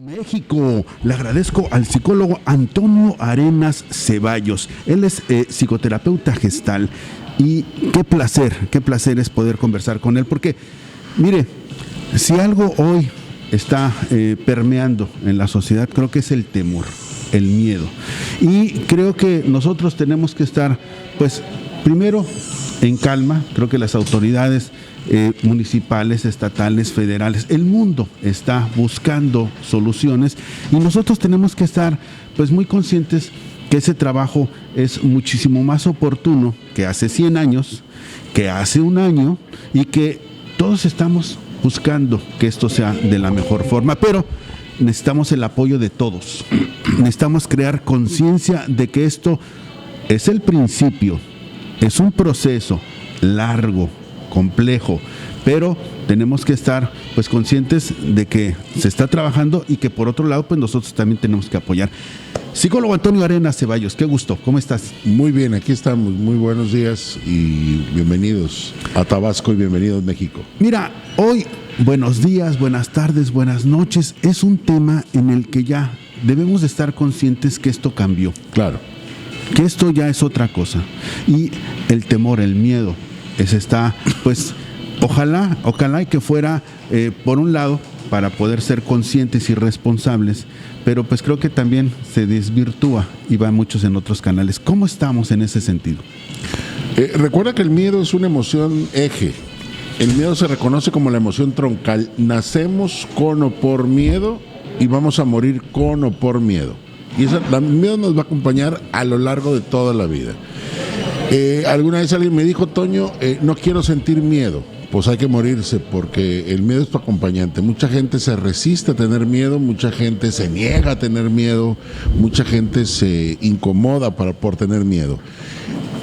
México, le agradezco al psicólogo Antonio Arenas Ceballos. Él es psicoterapeuta gestal y qué placer es poder conversar con él, porque mire, si algo hoy está permeando en la sociedad, creo que es el temor, el miedo, y creo que nosotros tenemos que estar, pues, primero en calma. Creo que las autoridades municipales, estatales, federales, el mundo está buscando soluciones y nosotros tenemos que estar, pues, muy conscientes que ese trabajo es muchísimo más oportuno que hace 100 años, que hace un año, y que todos estamos buscando que esto sea de la mejor forma, pero necesitamos el apoyo de todos. Necesitamos crear conciencia de que esto es el principio, es un proceso largo, complejo, pero tenemos que estar, pues, conscientes de que se está trabajando y que por otro lado, pues, nosotros también tenemos que apoyar. Psicólogo Antonio Arenas Ceballos, qué gusto, ¿cómo estás? Muy bien, aquí estamos, muy buenos días y bienvenidos a Tabasco y bienvenidos a México. Mira, hoy, buenos días, buenas tardes, buenas noches, es un tema en el que ya debemos de estar conscientes que esto cambió. Claro. Que esto ya es otra cosa. Y el temor, el miedo, está, pues, ojalá y que fuera, por un lado, para poder ser conscientes y responsables, pero pues creo que también se desvirtúa y va muchos en otros canales. ¿Cómo estamos en ese sentido? Recuerda que el miedo es una emoción eje. El miedo se reconoce como la emoción troncal. Nacemos con o por miedo y vamos a morir con o por miedo. Y el miedo nos va a acompañar a lo largo de toda la vida. Alguna vez alguien me dijo, Toño, no quiero sentir miedo. Pues hay que morirse, porque el miedo es tu acompañante. Mucha gente se resiste a tener miedo, mucha gente se niega a tener miedo, mucha gente se incomoda por tener miedo.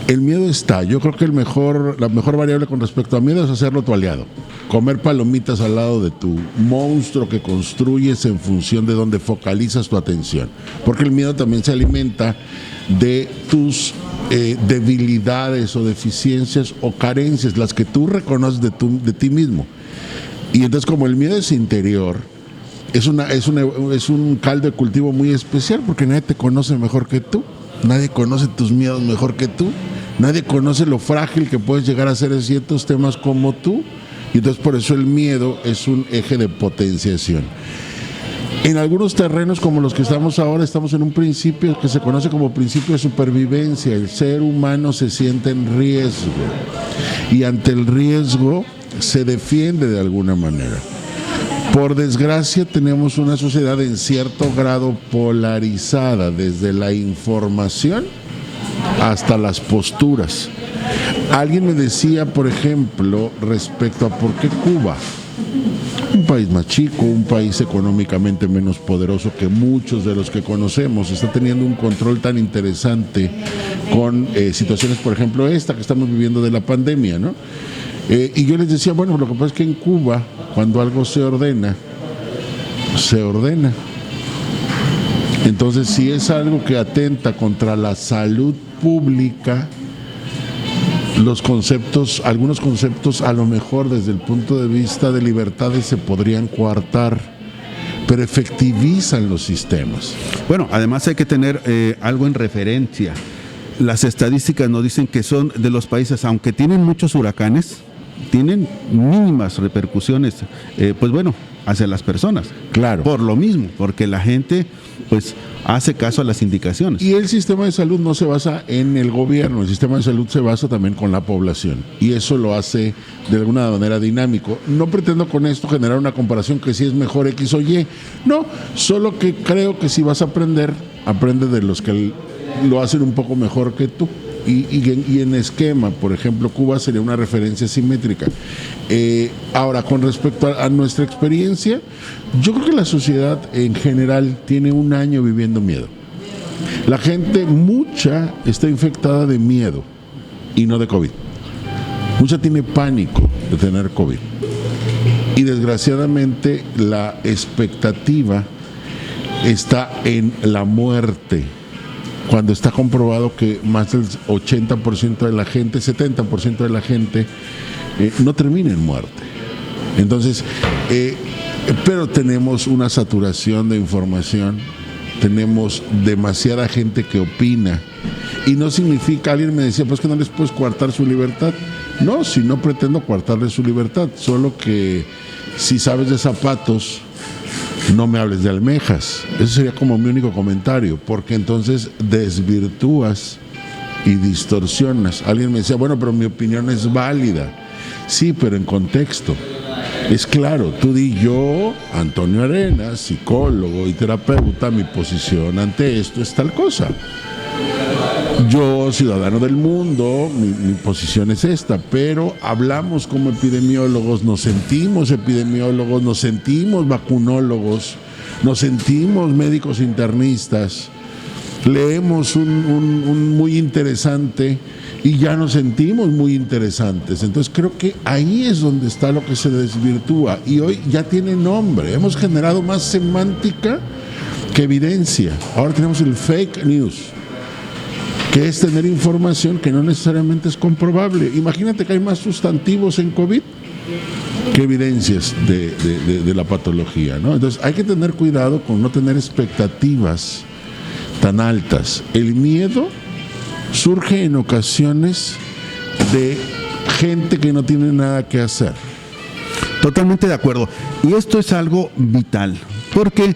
El miedo está. Yo creo que la mejor variable con respecto al miedo es hacerlo tu aliado. Comer palomitas al lado de tu monstruo que construyes en función de donde focalizas tu atención. Porque el miedo también se alimenta de tus debilidades o deficiencias o carencias, las que tú reconoces de ti mismo. Y entonces, como el miedo es interior, es un caldo de cultivo muy especial, porque nadie te conoce mejor que tú, nadie conoce tus miedos mejor que tú, nadie conoce lo frágil que puedes llegar a ser en ciertos temas como tú, y entonces por eso el miedo es un eje de potenciación. En algunos terrenos como los que estamos ahora, estamos en un principio que se conoce como principio de supervivencia. El ser humano se siente en riesgo y ante el riesgo se defiende de alguna manera. Por desgracia, tenemos una sociedad en cierto grado polarizada, desde la información hasta las posturas. Alguien me decía, por ejemplo, respecto a por qué Cuba, un país más chico, un país económicamente menos poderoso que muchos de los que conocemos, está teniendo un control tan interesante con situaciones, por ejemplo, esta que estamos viviendo de la pandemia, ¿no? Y yo les decía, bueno, lo que pasa es que en Cuba, cuando algo se ordena, se ordena. Entonces, si es algo que atenta contra la salud pública, algunos conceptos a lo mejor desde el punto de vista de libertades se podrían coartar, pero efectivizan los sistemas. Bueno, además hay que tener algo en referencia. Las estadísticas nos dicen que son de los países, aunque tienen muchos huracanes, tienen mínimas repercusiones, pues bueno, hacia las personas. Claro. Por lo mismo, porque la gente, pues, hace caso a las indicaciones. Y el sistema de salud no se basa en el gobierno, el sistema de salud se basa también con la población, y eso lo hace de alguna manera dinámico. No pretendo con esto generar una comparación que si es mejor X o Y, no, solo que creo que si vas a aprende de los que lo hacen un poco mejor que tú. Y en esquema, por ejemplo, Cuba sería una referencia simétrica. Ahora, con respecto a nuestra experiencia, yo creo que la sociedad en general tiene un año viviendo miedo. La gente, mucha, está infectada de miedo y no de COVID. Mucha tiene pánico de tener COVID. Y desgraciadamente la expectativa está en la muerte, cuando está comprobado que más del 80% de la gente, 70% de la gente no termina en muerte. Entonces, Pero tenemos una saturación de información, tenemos demasiada gente que opina, y no significa, alguien me decía, pues que no les puedes coartar su libertad. No, si no pretendo coartarles su libertad, solo que si sabes de zapatos, no me hables de almejas. Ese sería como mi único comentario, porque entonces desvirtúas y distorsionas. Alguien me decía, bueno, pero mi opinión es válida. Sí, pero en contexto. Es claro, tú di yo, Antonio Arenas, psicólogo y terapeuta, mi posición ante esto es tal cosa. Yo, ciudadano del mundo, mi posición es esta, pero hablamos como epidemiólogos, nos sentimos epidemiólogos, nos sentimos vacunólogos, nos sentimos médicos internistas, leemos un muy interesante y ya nos sentimos muy interesantes. Entonces creo que ahí es donde está lo que se desvirtúa, y hoy ya tiene nombre. Hemos generado más semántica que evidencia. Ahora tenemos el fake news, que es tener información que no necesariamente es comprobable. Imagínate que hay más sustantivos en COVID que evidencias de la patología, ¿no? Entonces hay que tener cuidado con no tener expectativas tan altas. El miedo surge en ocasiones de gente que no tiene nada que hacer. Totalmente de acuerdo. Y esto es algo vital, porque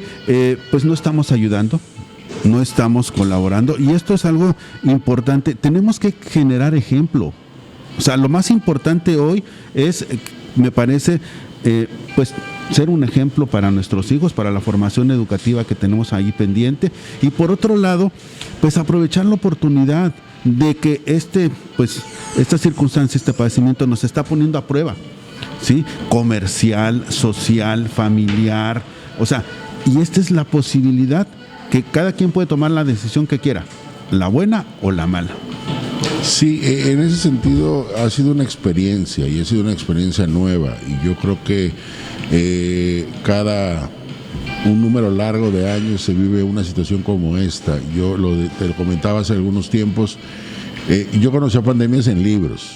pues no estamos ayudando, no estamos colaborando, y esto es algo importante. Tenemos que generar ejemplo. O sea, lo más importante hoy es, me parece, pues ser un ejemplo para nuestros hijos, para la formación educativa que tenemos ahí pendiente, y por otro lado, pues aprovechar la oportunidad de que esta circunstancia, este padecimiento nos está poniendo a prueba, ¿sí? Comercial, social, familiar, o sea, y esta es la posibilidad que cada quien puede tomar la decisión que quiera, la buena o la mala. Sí, en ese sentido ha sido una experiencia, y ha sido una experiencia nueva, y yo creo que cada un número largo de años se vive una situación como esta. Yo te lo comentaba hace algunos tiempos, yo conocía pandemias en libros,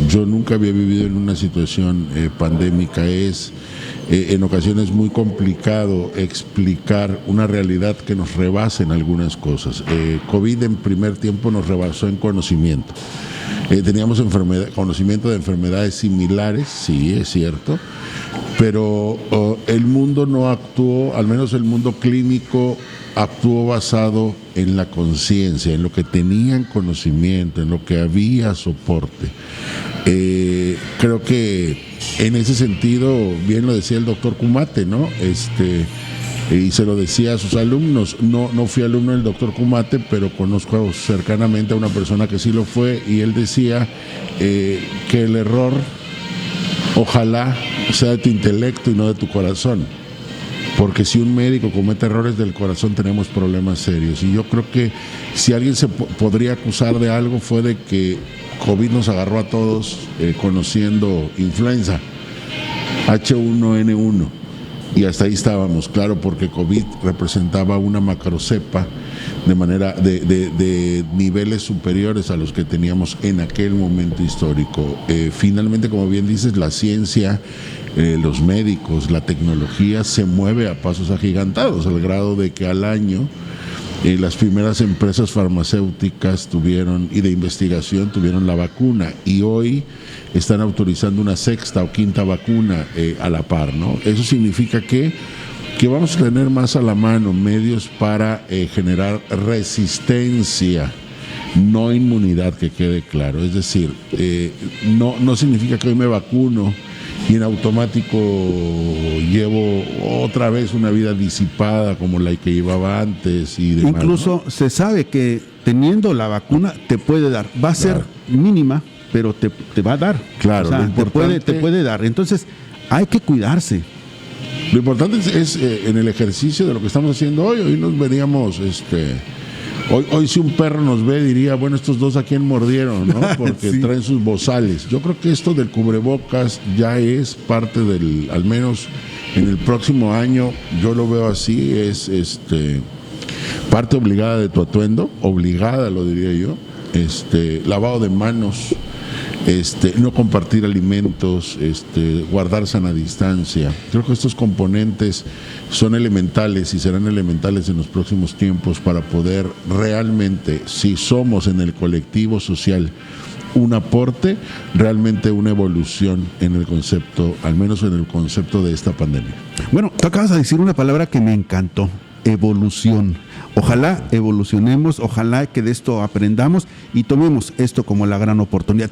yo nunca había vivido en una situación pandémica. Es en ocasiones muy complicado explicar una realidad que nos rebasa en algunas cosas. COVID en primer tiempo nos rebasó en conocimiento. Teníamos conocimiento de enfermedades similares, sí, es cierto, pero el mundo no actuó, al menos el mundo clínico actuó basado en la conciencia, en lo que tenían conocimiento, en lo que había soporte. Creo que en ese sentido, bien lo decía el doctor Kumate, ¿no? Y se lo decía a sus alumnos. No fui alumno del doctor Kumate, pero conozco cercanamente a una persona que sí lo fue, y él decía que el error ojalá sea de tu intelecto y no de tu corazón, porque si un médico comete errores del corazón tenemos problemas serios. Y yo creo que si alguien se podría acusar de algo fue de que COVID nos agarró a todos conociendo influenza H1N1, y hasta ahí estábamos, claro, porque COVID representaba una macrocepa de niveles superiores a los que teníamos en aquel momento histórico. Finalmente, como bien dices, la ciencia, los médicos, la tecnología se mueve a pasos agigantados, al grado de que al año las primeras empresas farmacéuticas y de investigación tuvieron la vacuna, y hoy están autorizando una sexta o quinta vacuna a la par, ¿no? Eso significa que vamos a tener más a la mano medios para generar resistencia, no inmunidad, que quede claro. Es decir, no significa que hoy me vacuno y en automático llevo otra vez una vida disipada como la que llevaba antes y demás. Incluso, ¿no? Se sabe que teniendo la vacuna te puede dar, va a ser mínima, pero te va a dar. Claro, o sea, te puede dar. Entonces, hay que cuidarse. Lo importante es en el ejercicio de lo que estamos haciendo hoy. Hoy nos veríamos, hoy si un perro nos ve diría, bueno, estos dos a quién mordieron, ¿no? Porque sí, traen sus bozales. Yo creo que esto del cubrebocas ya es parte al menos en el próximo año, yo lo veo así, es parte obligada de tu atuendo, obligada lo diría yo. Lavado de manos, no compartir alimentos, guardar sana distancia. Creo que estos componentes son elementales y serán elementales en los próximos tiempos para poder realmente, si somos en el colectivo social un aporte, realmente una evolución en el concepto, al menos en el concepto de esta pandemia. Bueno, tú acabas de decir una palabra que me encantó: evolución. Ojalá evolucionemos, ojalá que de esto aprendamos y tomemos esto como la gran oportunidad.